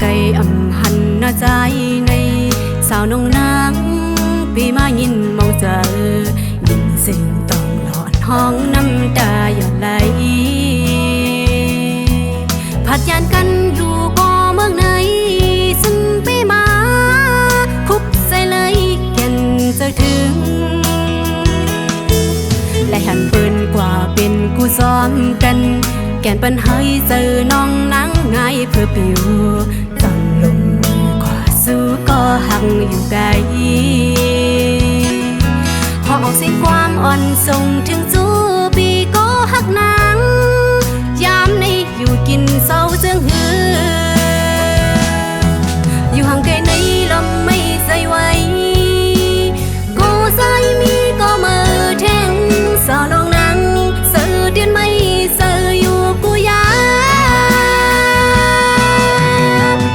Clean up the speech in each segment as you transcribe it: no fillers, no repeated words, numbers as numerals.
ไกลหันหน้าใจในสาวน้องนางปีมายินมองเจอยินเสียงต้องหลอดห้องน้ำตาอย่าไหลผัดยานกันอยู่ก็เมืองไหนซึ่งปีมาคุบใส่เลยแก่นจะถึงและหันปืนกว่าเป็นกูซ้อมกันแก่นปัญหาเจอน้องนั่งไงเพื่อปิวต้องลงมือกว่าสู้ก็หักอยู่ไกลพอออกเสียงความอ่อนส่งถึงจูปีก็หักนางยามในอยู่กินเศร้าเจืองหืออยู่ห่างไกลในลำไม่ใจไหวก็ใจมีก็มือแทงสาวน้องนางเสือเดียนไม่เสืออยู่กูยา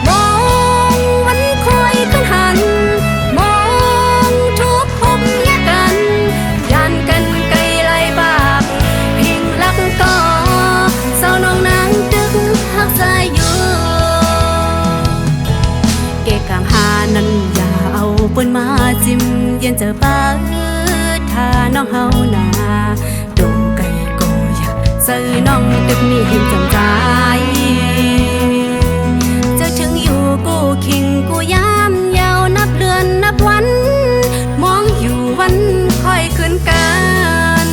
มองวันคอยขึ้นหันมองทุกพบแยกกันยันกันไกลไล่ปากเพียงรักก็สาวน้องนางดึกหักใจอยู่เกะกลางหานั้นอย่าเอาปืนมาจิ้มเย็นเจอป้าถ้าน้องเฮาหนาดงไก่ก็อยากซื้อน้องดึกมีเห็นจำใจจะถึงอยู่กูคิงกูยามยาวนับเดือนนับวันมองอยู่วันค่อยขึ้นกัน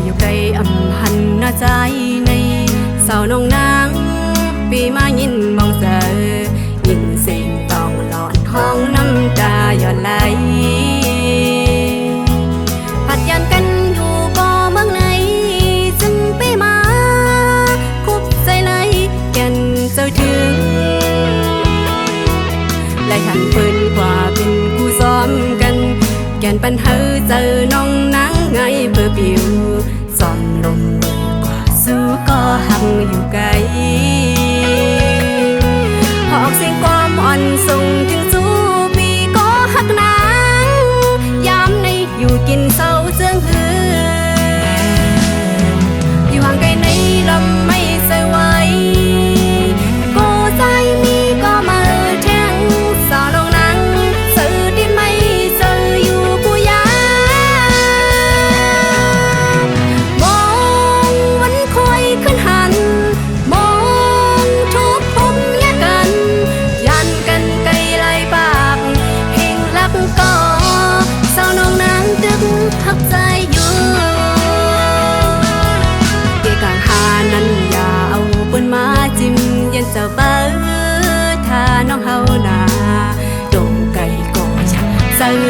อยู่ไกลหันหน้าใจในสาวน้องนางปีมายินมองเจอยินเสียงต้องหลอนห้องน้ำตาหยดไหลผัดยันกันอยู่ก็เมืองไหนจึงปีมาคุบใจไหลแก่นเจ้าถึงและหันปืนกว่าเป็นกูซ้อมกันแก่นปัญหาเจอน้องนางไงเพื่อปิวซ่อนลมกว่าสู้ก็หักอยู่ไกลพอออกเสียงความอ่อนส่งถึงจูปีก็หักนางยามในอยู่กินเศร้าเจืองหืออยู่ห่างไกลในลำไม่ใจไหวก็ใจมีก็มาแทงสาวลงนางสื่อดินไม่สื่ออยู่กูยามองวันคอยขึ้นหันมองทุกพบแยกกันยันกันไกลไล่ปากเพียงรักก็สาวน้องนางดึกหักใจอยู่เกะกลางหานั้นอย่าเอาปืนมาจิ้มยันจะเบ้อถ้าน้องเฮาหนาดงไก่ก็อยากซื้อ